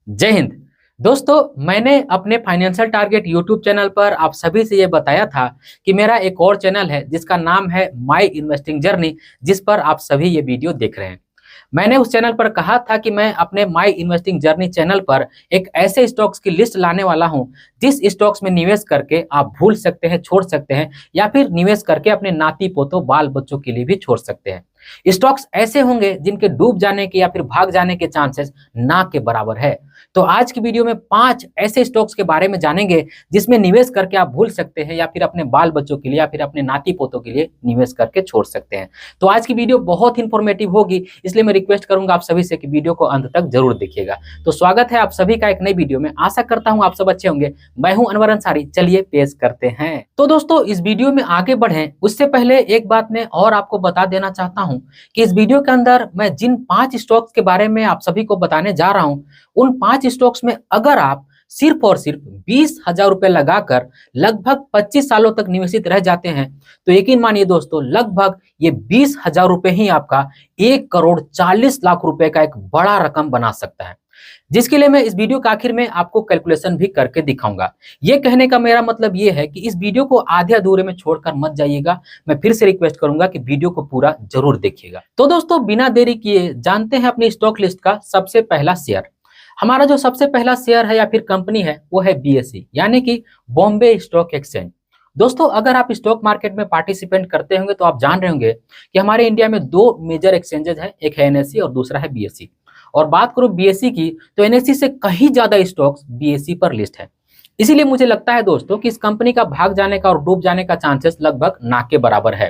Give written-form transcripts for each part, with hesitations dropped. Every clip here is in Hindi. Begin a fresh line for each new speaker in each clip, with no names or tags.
जय हिंद। दोस्तों, मैंने अपने फाइनेंशियल टारगेट यूट्यूब चैनल पर आप सभी से ये बताया था कि मेरा एक और चैनल है जिसका नाम है माय इन्वेस्टिंग जर्नी, जिस पर आप सभी ये वीडियो देख रहे हैं। मैंने उस चैनल पर कहा था कि मैं अपने माय इन्वेस्टिंग जर्नी चैनल पर एक ऐसे स्टॉक्स की लिस्ट लाने वाला हूं जिस स्टॉक्स में निवेश करके आप भूल सकते हैं, छोड़ सकते हैं, या फिर निवेश करके अपने नाती पोतों बाल बच्चों के लिए भी छोड़ सकते हैं। स्टॉक्स ऐसे होंगे जिनके डूब जाने के या फिर भाग जाने के चांसेस ना के बराबर है। तो आज की वीडियो में 5 ऐसे स्टॉक्स के बारे में जानेंगे जिसमें निवेश करके आप भूल सकते हैं या फिर अपने बाल बच्चों के लिए या फिर अपने नाती पोतों के लिए निवेश करके छोड़ सकते हैं। तो आज की वीडियो बहुत इंफॉर्मेटिव होगी, इसलिए मैं रिक्वेस्ट करूंगा आप सभी से कि वीडियो को अंत तक जरूर देखिएगा। तो स्वागत है आप सभी का एक नई वीडियो में। आशा करता हूं आप सब अच्छे होंगे। मैं हूं अनवर अंसारी। चलिए पेश करते हैं। तो दोस्तों, इस वीडियो में आगे बढ़ें उससे पहले एक बात मैं और आपको बता देना चाहता हूं कि इस वीडियो के अंदर मैं जिन 5 स्टॉक्स के बारे में आप सभी को बताने जा रहा हूं, उन 5 स्टॉक्स में अगर आप सिर्फ और सिर्फ 20,000 रुपए लगाकर लगभग 25 सालों तक निवेशित रह जाते हैं तो यकीन मानिए दोस्तों, लगभग ये 20,000 रुपए ही आपका 1,40,00,000 रुपए का एक बड़ा रकम बना सकता है, जिसके लिए मैं इस वीडियो के आखिर में आपको कैलकुलेशन भी करके दिखाऊंगा। ये कहने का मेरा मतलब ये है कि इस वीडियो को आधे अधूरे में छोड़कर मत जाइएगा। मैं फिर से रिक्वेस्ट करूंगा कि वीडियो को पूरा जरूर देखिएगा। तो दोस्तों, बिना देरी किए जानते हैं अपनी स्टॉक लिस्ट का सबसे पहला शेयर। हमारा जो सबसे पहला शेयर है या फिर कंपनी है वो है बीएसई, यानी कि बॉम्बे स्टॉक एक्सचेंज। दोस्तों, अगर आप स्टॉक मार्केट में पार्टिसिपेट करते होंगे तो आप जान रहे होंगे कि हमारे इंडिया में 2 मेजर एक्सचेंजेस हैं, एक है एनएससी और दूसरा है बीएसई। और बात करूं बीएसई की तो एनएससी से कहीं ज्यादा स्टॉक्स बीएसई पर लिस्ट है। इसीलिए मुझे लगता है दोस्तों कि इस कंपनी का भाग जाने का और डूब जाने का चांसेस लगभग ना के बराबर है,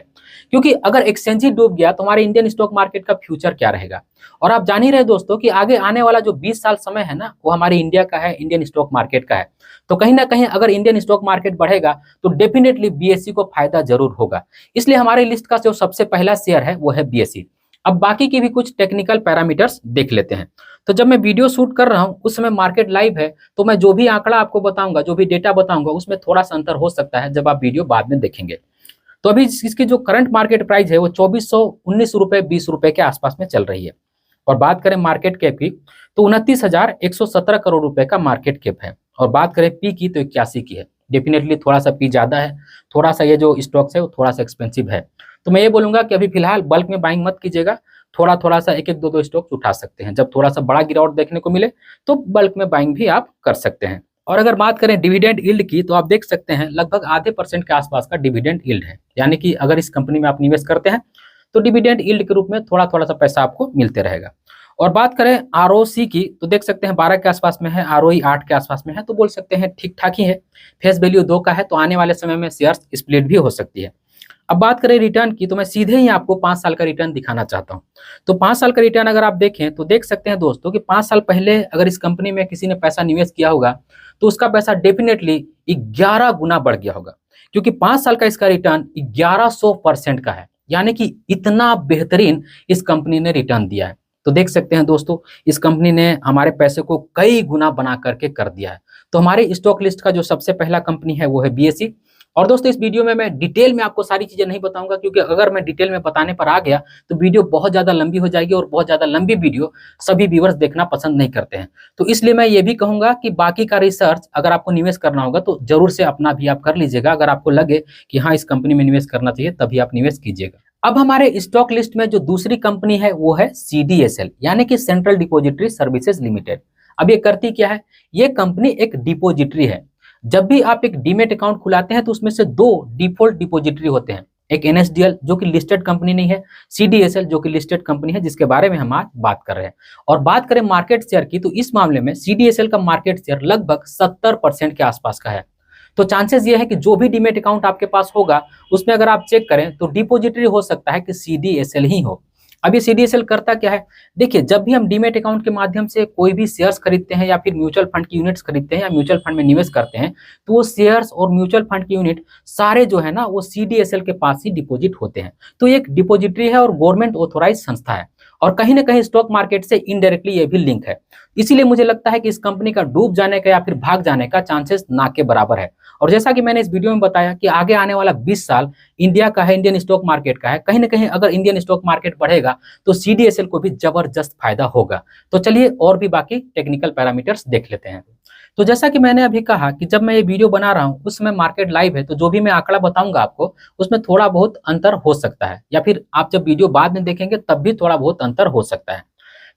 क्योंकि अगर एक्सचेंज ही डूब गया तो हमारे इंडियन स्टॉक मार्केट का फ्यूचर क्या रहेगा। और आप जान ही रहे दोस्तों कि आगे आने वाला जो 20 साल समय है ना, वो हमारे इंडिया का है, इंडियन स्टॉक मार्केट का है। तो कहीं ना कहीं अगर इंडियन स्टॉक मार्केट बढ़ेगा तो डेफिनेटली बीएसई को फायदा जरूर होगा। इसलिए हमारे लिस्ट का जो सबसे पहला शेयर है वो है बीएसई। अब बाकी की भी कुछ टेक्निकल पैरामीटर्स देख लेते हैं। तो जब मैं वीडियो शूट कर रहा हूँ उस समय मार्केट लाइव है, तो मैं जो भी आंकड़ा आपको बताऊंगा, जो भी डेटा बताऊंगा, उसमें थोड़ा सा अंतर हो सकता है जब आप वीडियो बाद में देखेंगे। तो अभी इसकी जो करंट मार्केट प्राइस है वो 2419 रुपए 20 रुपए के आसपास में चल रही है। और बात करें मार्केट कैप की तो 29,117 करोड़ रुपए का मार्केट कैप है। और बात करें पी की तो 81 की है। डेफिनेटली थोड़ा सा पी ज्यादा है, थोड़ा सा ये जो स्टॉक्स है वो थोड़ा सा एक्सपेंसिव है। तो मैं ये बोलूंगा कि अभी फिलहाल बल्क में बाइंग मत कीजिएगा, थोड़ा थोड़ा सा एक एक दो स्टॉक्स उठा सकते हैं। जब थोड़ा सा बड़ा गिरावट देखने को मिले तो बल्क में बाइंग भी आप कर सकते हैं। और अगर बात करें डिविडेंड यील्ड की तो आप देख सकते हैं लगभग आधे % के आसपास का डिविडेंड यील्ड है, यानी कि अगर इस कंपनी में आप निवेश करते हैं तो डिविडेंड यील्ड के रूप में थोड़ा थोड़ा सा पैसा आपको मिलते रहेगा। और बात करें आरओसी की तो देख सकते हैं 12 के आसपास में है, आरओई 8 के आसपास में है, तो बोल सकते हैं ठीक ठाक ही है। फेस वैल्यू 2 का है, तो आने वाले समय में शेयर्स स्प्लिट भी हो सकती है। अब बात करें रिटर्न की तो मैं सीधे ही आपको 5 साल का रिटर्न दिखाना चाहता हूं। तो 5 साल का रिटर्न अगर आप देखें तो देख सकते हैं दोस्तों कि 5 साल पहले अगर इस कंपनी में किसी ने पैसा निवेश किया होगा तो उसका पैसा डेफिनेटली 11 गुना बढ़ गया होगा, क्योंकि 5 साल का इसका रिटर्न 1100% का है, यानी कि इतना बेहतरीन इस कंपनी ने रिटर्न दिया है। तो देख सकते हैं दोस्तों, इस कंपनी ने हमारे पैसे को कई गुना बना करके कर दिया है। तो हमारे स्टॉक लिस्ट का जो सबसे पहला कंपनी है वो है बीएसई। और दोस्तों, इस वीडियो में मैं डिटेल में आपको सारी चीजें नहीं बताऊंगा, क्योंकि अगर मैं डिटेल में बताने पर आ गया तो वीडियो बहुत ज्यादा लंबी हो जाएगी, और बहुत ज्यादा लंबी वीडियो सभी व्यूअर्स देखना पसंद नहीं करते हैं। तो इसलिए मैं ये भी कहूंगा कि बाकी का रिसर्च अगर आपको निवेश करना होगा तो जरूर से अपना भी आप कर लीजिएगा। अगर आपको लगे कि हाँ इस कंपनी में निवेश करना चाहिए तभी आप निवेश कीजिएगा। अब हमारे स्टॉक लिस्ट में जो दूसरी कंपनी है वो है सीडीएसएल, यानी कि सेंट्रल डिपॉजिटरी सर्विसेज लिमिटेड। अब ये करती क्या है? ये कंपनी एक डिपॉजिटरी है। जब भी आप एक डीमेट अकाउंट खुलाते हैं तो उसमें से 2 डिफॉल्ट डिपॉजिटरी होते हैं, एक एनएसडीएल जो कि लिस्टेड कंपनी नहीं है, सीडीएसएल जो कि लिस्टेड कंपनी है, जिसके बारे में हम आज बात कर रहे हैं। और बात करें मार्केट शेयर की तो इस मामले में सीडीएसएल का मार्केट शेयर लगभग 70% के आसपास का है। तो चांसेस ये है कि जो भी डीमेट अकाउंट आपके पास होगा उसमें अगर आप चेक करें तो डिपॉजिटरी हो सकता है कि सीडीएसएल ही हो। अब ये सीडीएसएल करता क्या है? देखिए, जब भी हम डीमेट अकाउंट के माध्यम से कोई भी शेयर्स खरीदते हैं या फिर म्यूचुअल फंड की यूनिट्स खरीदते हैं या म्यूचुअल फंड में निवेश करते हैं तो वो शेयर्स और म्यूचुअल फंड की यूनिट सारे जो है ना वो सीडीएसएल के पास ही डिपॉजिट होते हैं। तो एक डिपॉजिटरी है और गवर्नमेंट ऑथोराइज संस्था है, और कहीं ना कहीं स्टॉक मार्केट से इनडायरेक्टली ये भी लिंक है। इसीलिए मुझे लगता है कि इस कंपनी का डूब जाने का या फिर भाग जाने का चांसेस ना के बराबर है। और जैसा कि मैंने इस वीडियो में बताया कि आगे आने वाला 20 साल इंडिया का है, इंडियन स्टॉक मार्केट का है। कहीं ना कहीं अगर इंडियन स्टॉक मार्केट बढ़ेगा तो CDSL को भी जबरदस्त फायदा होगा। तो चलिए और भी बाकी टेक्निकल पैरामीटर्स देख लेते हैं। तो जैसा कि मैंने अभी कहा कि जब मैं ये वीडियो बना रहा हूँ उस समय मार्केट लाइव है, तो जो भी मैं आंकड़ा बताऊंगा आपको उसमें थोड़ा बहुत अंतर हो सकता है, या फिर आप जब वीडियो बाद में देखेंगे तब भी थोड़ा बहुत अंतर हो सकता है।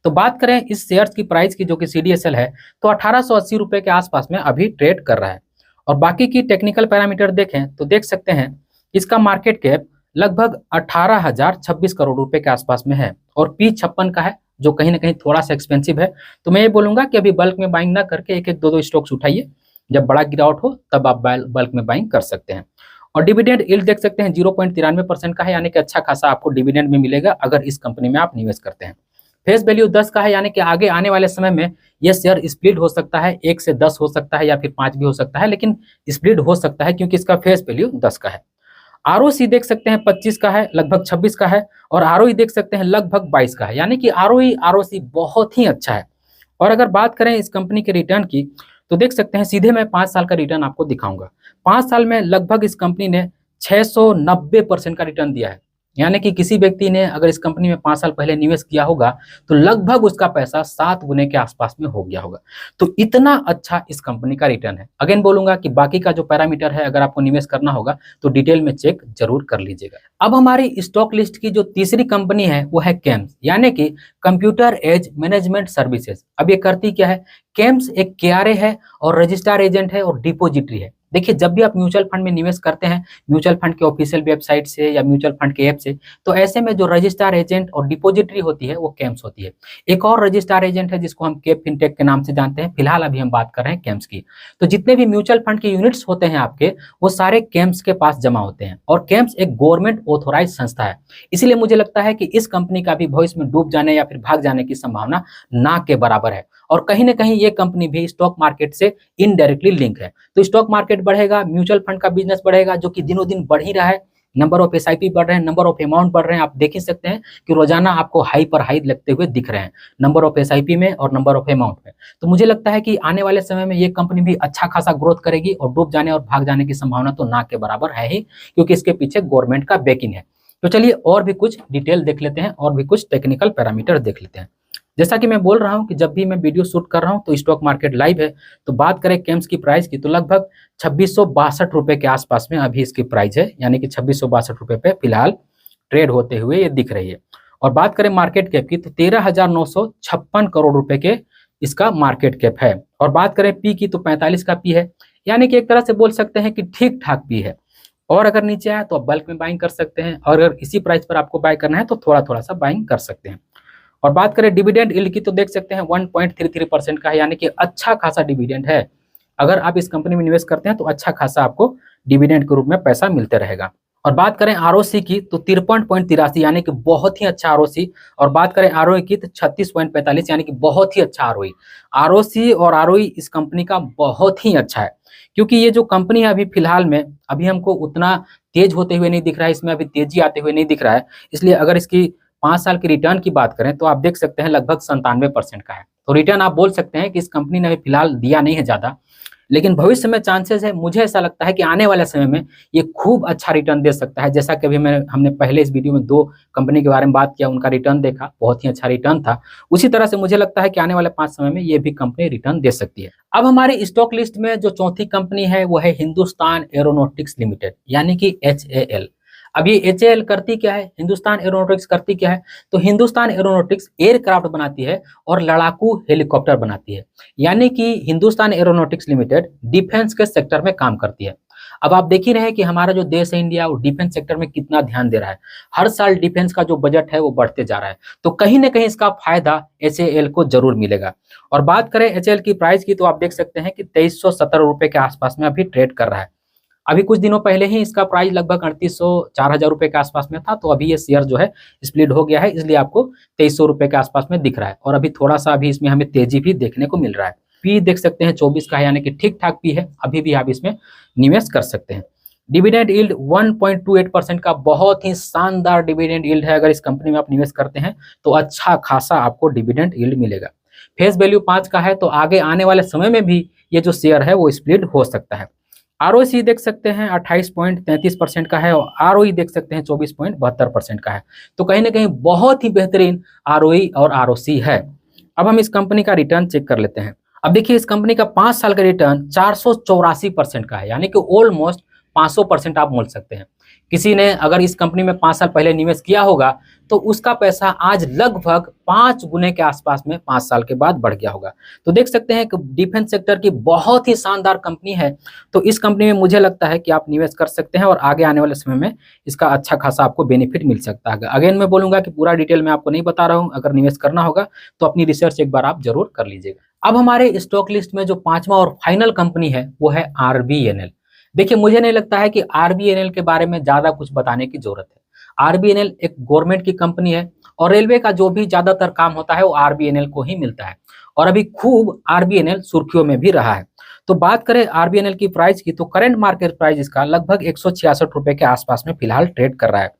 तो बात करें इस शेयर्स की प्राइस की, जो कि CDSL है, तो 1880 रुपए के आसपास में अभी ट्रेड कर रहा है। और बाकी की टेक्निकल पैरामीटर देखें तो देख सकते हैं इसका मार्केट कैप लगभग 18,026 करोड़ रुपए के आसपास में है, और P56 का है, जो कहीं ना कहीं थोड़ा सा एक्सपेंसिव है। तो मैं ये बोलूंगा कि अभी बल्क में बाइंग ना करके एक एक दो दो स्टॉक्स उठाइए, जब बड़ा गिरावट हो तब आप बल्क में बाइंग कर सकते हैं। और डिविडेंड यील्ड देख सकते हैं 0.93% का है, यानी कि अच्छा खासा आपको डिविडेंड में मिलेगा अगर इस कंपनी में आप निवेश करते हैं। फेस वैल्यू 10 का है, यानी कि आगे आने वाले समय में यह शेयर स्प्लिट हो सकता है, 1 से 10 हो सकता है या फिर 5 भी हो सकता है, लेकिन स्प्लिट हो सकता है क्योंकि इसका फेस वैल्यू 10 का है। ROC देख सकते हैं 25 का है, लगभग 26 का है, और ROE देख सकते हैं लगभग 22 का है, यानी कि ROE ROC बहुत ही अच्छा है। और अगर बात करें इस कंपनी के रिटर्न की, तो देख सकते हैं सीधे मैं 5 साल का रिटर्न आपको दिखाऊंगा। 5 साल में लगभग इस कंपनी ने 690% का रिटर्न दिया है, यानी कि किसी व्यक्ति ने अगर इस कंपनी में 5 साल पहले निवेश किया होगा तो लगभग उसका पैसा 7 गुने के आसपास में हो गया होगा। तो इतना अच्छा इस कंपनी का रिटर्न है। अगेन बोलूंगा कि बाकी का जो पैरामीटर है अगर आपको निवेश करना होगा तो डिटेल में चेक जरूर कर लीजिएगा। अब हमारी स्टॉक लिस्ट की जो तीसरी कंपनी है वो है केम्स, यानी कि कंप्यूटर एज मैनेजमेंट सर्विसेज। अब ये करती क्या है? केम्स एक KRA है और रजिस्ट्रार एजेंट है और डिपोजिटरी है। देखिए, जब भी आप म्यूचुअल फंड में निवेश करते हैं म्यूचुअल फंड के ऑफिशियल वेबसाइट से या म्यूचुअल फंड के ऐप से, तो ऐसे में जो रजिस्ट्रार एजेंट और डिपोजिटरी होती है वो केम्स होती है। एक और रजिस्ट्रार एजेंट है जिसको हम केप फिनटेक के नाम से जानते हैं, फिलहाल अभी हम बात कर रहे हैं केम्स की। तो जितने भी म्यूचुअल फंड के यूनिट्स होते हैं आपके, वो सारे केम्स के पास जमा होते हैं, और केम्स एक गवर्नमेंट ऑथोराइज संस्था है। इसलिए मुझे लगता है कि इस कंपनी का भी भविष्य में डूब जाने या फिर भाग जाने की संभावना ना के बराबर है, और कहीं ना कहीं ये कंपनी भी स्टॉक मार्केट से इनडायरेक्टली लिंक है। तो स्टॉक मार्केट बढ़ेगा, म्यूचुअल फंड का बिजनेस बढ़ेगा, जो कि दिनों दिन बढ़ ही रहा है। नंबर ऑफ SIP बढ़ रहे हैं, नंबर ऑफ अमाउंट बढ़ रहे हैं। आप देख ही सकते हैं कि रोजाना आपको हाई पर हाई लगते हुए दिख रहे हैं, नंबर ऑफ SIP में और नंबर ऑफ अमाउंट में। तो मुझे लगता है कि आने वाले समय में ये कंपनी भी अच्छा खासा ग्रोथ करेगी, और डूब जाने और भाग जाने की संभावना तो ना के बराबर है ही, क्योंकि इसके पीछे गवर्नमेंट का बैकिंग है। तो चलिए और भी कुछ डिटेल देख लेते हैं और भी कुछ टेक्निकल पैरामीटर देख लेते हैं। जैसा कि मैं बोल रहा हूं कि जब भी मैं वीडियो शूट कर रहा हूं तो स्टॉक मार्केट लाइव है। तो बात करें केम्स की प्राइस की, तो लगभग 2662 रुपए के आसपास में अभी इसकी प्राइस है, यानी कि 2662 रुपए पे फिलहाल ट्रेड होते हुए ये दिख रही है। और बात करें मार्केट कैप की, तो 13,956 करोड़ रुपए के इसका मार्केट कैप है। और बात करें पी की, तो 45 का पी है, यानी कि एक तरह से बोल सकते हैं कि ठीक ठाक पी है। और अगर नीचे आए तो आप बल्क में बाइंग कर सकते हैं, और अगर इसी प्राइस पर आपको बाय करना है तो थोड़ा थोड़ा सा बाइंग कर सकते हैं। और बात करें डिविडेंड यील्ड की, तो देख सकते हैं 1.33% का है, यानी कि अच्छा खासा डिविडेंड है। अगर आप इस कंपनी में निवेश करते हैं तो अच्छा खासा आपको डिविडेंड के रूप में पैसा मिलते रहेगा। और बात करें ROC की, तो 53.83, यानी कि बहुत ही अच्छा ROC। और बात करें ROE की, तो 36.45, यानी कि बहुत ही अच्छा ROE। ROC और ROE इस कंपनी का बहुत ही अच्छा है, क्योंकि ये जो कंपनी है अभी फिलहाल में अभी हमको उतना तेज होते हुए नहीं दिख रहा है, इसमें अभी तेजी आते हुए नहीं दिख रहा है। इसलिए अगर इसकी 5 साल के रिटर्न की बात करें तो आप देख सकते हैं लगभग 97% का है। तो रिटर्न आप बोल सकते हैं कि इस कंपनी ने अभी फिलहाल दिया नहीं है ज्यादा, लेकिन भविष्य में चांसेस है, मुझे ऐसा लगता है कि आने वाले समय में ये खूब अच्छा रिटर्न दे सकता है। जैसा कि अभी हमने पहले इस वीडियो में 2 कंपनी के बारे में बात किया, उनका रिटर्न देखा, बहुत ही अच्छा रिटर्न था। उसी तरह से मुझे लगता है कि आने वाले 5 समय में ये भी कंपनी रिटर्न दे सकती है। अब हमारी स्टॉक लिस्ट में जो चौथी कंपनी है वो है हिंदुस्तान एरोनॉटिक्स लिमिटेड, यानी कि HAL। अब ये HAL करती क्या है, हिंदुस्तान एरोनॉटिक्स करती क्या है? तो हिंदुस्तान एरोनॉटिक्स एयरक्राफ्ट बनाती है और लड़ाकू हेलीकॉप्टर बनाती है, यानी कि हिंदुस्तान एरोनॉटिक्स लिमिटेड डिफेंस के सेक्टर में काम करती है। अब आप देख ही रहे हैं कि हमारा जो देश है इंडिया, वो डिफेंस सेक्टर में कितना ध्यान दे रहा है। हर साल डिफेंस का जो बजट है वो बढ़ते जा रहा है, तो कहीं ना कहीं इसका फायदा HAL को जरूर मिलेगा। और बात करें HAL की प्राइस की, तो आप देख सकते हैं कि 2317 रुपए के आसपास में अभी ट्रेड कर रहा है। अभी कुछ दिनों पहले ही इसका प्राइस लगभग 3800 4000 रुपए के आसपास में था, तो अभी ये शेयर जो है स्प्लिट हो गया है, इसलिए आपको 2300 रुपए के आसपास में दिख रहा है। और अभी थोड़ा सा अभी इसमें हमें तेजी भी देखने को मिल रहा है। पी देख सकते हैं 24 का है, यानी कि ठीक ठाक पी है, अभी भी आप इसमें निवेश कर सकते हैं। डिविडेंड यील्ड 1.28% का बहुत ही शानदार डिविडेंड यील्ड है। अगर इस कंपनी में आप निवेश करते हैं तो अच्छा खासा आपको डिविडेंड यील्ड मिलेगा। फेस वैल्यू 5 का है, तो आगे आने वाले समय में भी ये जो शेयर है वो स्प्लिट हो सकता है। आरओसी देख सकते हैं 28.33% का है और आरओई देख सकते हैं 24.72% का है। तो कहीं ना कहीं बहुत ही बेहतरीन आरओई और आरओसी है। अब हम इस कंपनी का रिटर्न चेक कर लेते हैं। अब देखिए इस कंपनी का 5 साल का रिटर्न 484% का है, यानी कि ऑलमोस्ट 500% आप बोल सकते हैं। किसी ने अगर इस कंपनी में 5 साल पहले निवेश किया होगा तो उसका पैसा आज लगभग 5 गुने के आसपास में 5 साल के बाद बढ़ गया होगा। तो देख सकते हैं कि डिफेंस सेक्टर की बहुत ही शानदार कंपनी है। तो इस कंपनी में मुझे लगता है कि आप निवेश कर सकते हैं और आगे आने वाले समय में इसका अच्छा खासा आपको बेनिफिट मिल सकता है। अगेन मैं बोलूंगा कि पूरा डिटेल में आपको नहीं बता रहा हूं, अगर निवेश करना होगा तो अपनी रिसर्च एक बार आप जरूर कर लीजिएगा। अब हमारे स्टॉक लिस्ट में जो 5वां और फाइनल कंपनी है वो है आरबीएनएल। देखिए मुझे नहीं लगता है कि आरबीएनएल के बारे में ज्यादा कुछ बताने की जरूरत है। आरबीएनएल एक गवर्नमेंट की कंपनी है और रेलवे का जो भी ज्यादातर काम होता है वो आरबीएनएल को ही मिलता है और अभी खूब आरबीएनएल सुर्खियों में भी रहा है। तो बात करें आरबीएनएल की प्राइस की तो करंट मार्केट प्राइस इसका लगभग 166 रुपए के आसपास में फिलहाल ट्रेड कर रहा है।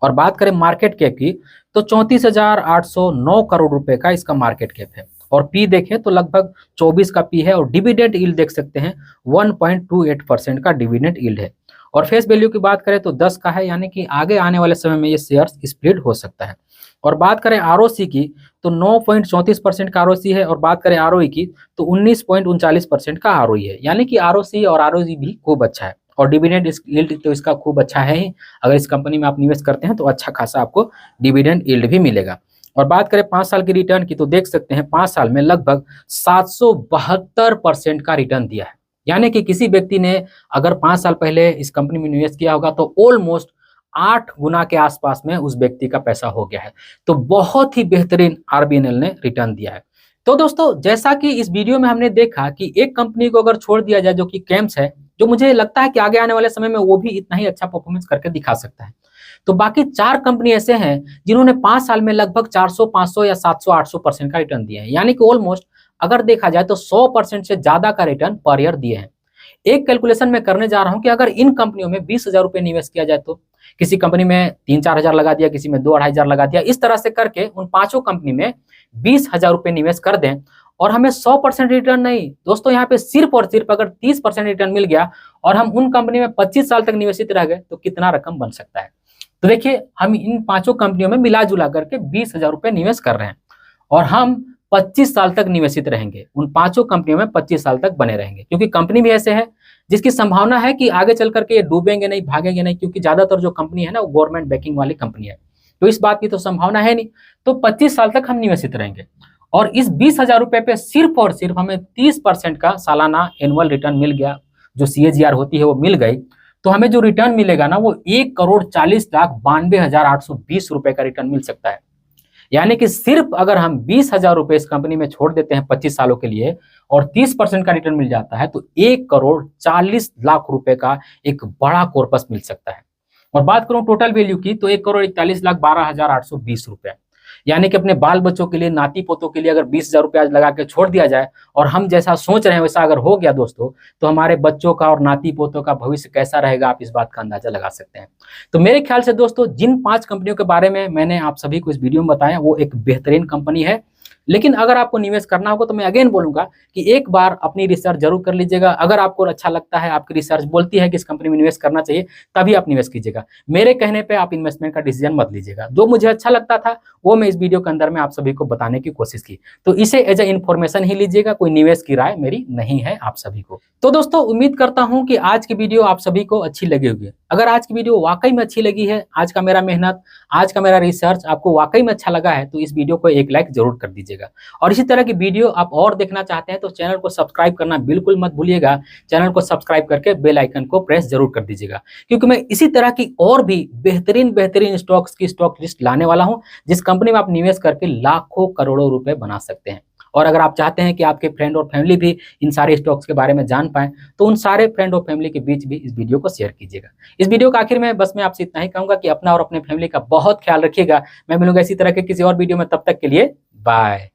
और बात करें मार्केट कैप की तो 34,809 करोड़ रुपए का इसका मार्केट कैप है और पी देखें तो लगभग 24 का पी है और डिविडेंड यील्ड देख सकते हैं 1.28% का डिविडेंड यील्ड है। और फेस वैल्यू की बात करें तो 10 का है, यानी कि आगे आने वाले समय में ये शेयर्स स्प्लिट हो सकता है। और बात करें आरओसी की तो 9.34% का आरओसी है और बात करें आरओई की तो 19.39% का आरओई है, यानी कि आरओसी और आरओई भी खूब अच्छा है और डिविडेंड यील्ड तो इसका खूब अच्छा है ही। अगर इस कंपनी में आप निवेश करते हैं तो अच्छा खासा आपको डिविडेंड यील्ड भी मिलेगा। और बात करें 5 साल की रिटर्न की तो देख सकते हैं 5 साल में लगभग 772% का रिटर्न दिया है, यानी कि किसी व्यक्ति ने अगर 5 साल पहले इस कंपनी में निवेश किया होगा तो ऑलमोस्ट 8 गुना के आसपास में उस व्यक्ति का पैसा हो गया है। तो बहुत ही बेहतरीन आरबीएनएल ने रिटर्न दिया है। तो दोस्तों जैसा कि इस वीडियो में हमने देखा कि एक कंपनी को अगर छोड़ दिया जाए जो कि कैम्स है, जो मुझे लगता है कि आगे आने वाले समय में वो भी इतना ही अच्छा परफॉर्मेंस करके दिखा सकता है, तो बाकी 4 कंपनी ऐसे हैं जिन्होंने 5 साल में लगभग 400, 500 या 700, 800% का रिटर्न दिया है, यानी कि ऑलमोस्ट अगर देखा जाए तो 100% से ज्यादा का रिटर्न पर ईयर दिए हैं। एक कैलकुलेशन में करने जा रहा हूं कि अगर इन कंपनियों में 20,000 रुपए निवेश किया जाए तो किसी कंपनी में 3-4 हजार लगा दिया, किसी में 2-2.5 हजार लगा दिया, इस तरह से करके उन पांचों कंपनी में 20,000 रुपए निवेश कर दें और हमें 100% रिटर्न नहीं दोस्तों, यहाँ पे सिर्फ और सिर्फ अगर 30% रिटर्न मिल गया और हम उन कंपनी में 25 साल तक निवेशित रह गए तो कितना रकम बन सकता है। तो देखिए हम इन पांचों कंपनियों में मिला जुला करके 20,000 रुपए निवेश कर रहे हैं और हम 25 साल तक निवेशित रहेंगे, उन पांचों कंपनियों में 25 साल तक बने रहेंगे, क्योंकि कंपनी भी ऐसे है जिसकी संभावना है कि आगे चल करके ये डूबेंगे नहीं, भागेंगे नहीं, क्योंकि ज्यादातर जो कंपनी है ना वो गवर्नमेंट बैकिंग वाली कंपनी है, तो इस बात की तो संभावना है नहीं। तो 25 साल तक हम निवेशित रहेंगे और इस 20,000 रुपए पे सिर्फ और सिर्फ हमें 30% का सालाना एनुअल रिटर्न मिल गया, जो CAGR होती है वो मिल गई, तो हमें जो रिटर्न मिलेगा ना वो 1,40,92,820 रुपए का रिटर्न मिल सकता है। यानी कि सिर्फ अगर हम 20,000 रुपए इस कंपनी में छोड़ देते हैं 25 सालों के लिए और 30% का रिटर्न मिल जाता है तो 1,40,40,00,000 रुपए का एक बड़ा कॉर्पस मिल सकता है। और बात करूं टोटल वैल्यू की तो 1,41,12,820 रुपए, यानी कि अपने बाल बच्चों के लिए, नाती पोतों के लिए अगर 20,000 रुपये आज लगा के छोड़ दिया जाए और हम जैसा सोच रहे हैं वैसा अगर हो गया दोस्तों, तो हमारे बच्चों का और नाती पोतों का भविष्य कैसा रहेगा आप इस बात का अंदाजा लगा सकते हैं। तो मेरे ख्याल से दोस्तों जिन 5 कंपनियों के बारे में मैंने आप सभी को इस वीडियो में बताया वो एक बेहतरीन कंपनी है, लेकिन अगर आपको निवेश करना होगा तो मैं अगेन बोलूंगा कि एक बार अपनी रिसर्च जरूर कर लीजिएगा। अगर आपको अच्छा लगता है, आपकी रिसर्च बोलती है कि इस कंपनी में निवेश करना चाहिए, तभी आप निवेश कीजिएगा। मेरे कहने पे आप इन्वेस्टमेंट का डिसीजन मत लीजिएगा। जो मुझे अच्छा लगता था वो मैं इस वीडियो के अंदर में आप सभी को बताने की कोशिश की, तो इसे एज ए इन्फॉर्मेशन ही लीजिएगा, कोई निवेश की राय मेरी नहीं है आप सभी को। तो दोस्तों उम्मीद करता हूं कि आज की वीडियो आप सभी को अच्छी लगी होगी। अगर आज की वीडियो वाकई में अच्छी लगी है, आज का मेरा मेहनत, आज का मेरा रिसर्च आपको वाकई में अच्छा लगा है, तो इस वीडियो को एक लाइक जरूर कर दीजिएगा। और इसी तरह की वीडियो आप और देखना चाहते हैं तो चैनल को सब्सक्राइब करना बिल्कुल मत भूलिएगा। चैनल को सब्सक्राइब करके बेल आइकन को प्रेस जरूर कर दीजिएगा, क्योंकि मैं इसी तरह की और भी बेहतरीन स्टॉक्स की स्टॉक लिस्ट लाने वाला हूं, जिस कंपनी में आप निवेश करके लाखों करोड़ों रुपए बना सकते हैं। और अगर आप चाहते हैं कि आपके फ्रेंड और फैमिली भी इन सारे स्टॉक्स के बारे में जान पाएं, तो उन सारे फ्रेंड और फैमिली के बीच भी इस वीडियो को शेयर कीजिएगा। इस वीडियो के आखिर में बस मैं आपसे इतना ही कहूंगा कि अपना और अपने फैमिली का बहुत ख्याल रखिएगा। मैं मिलूंगा इसी तरह के किसी और वीडियो में, तब तक के लिए बाय।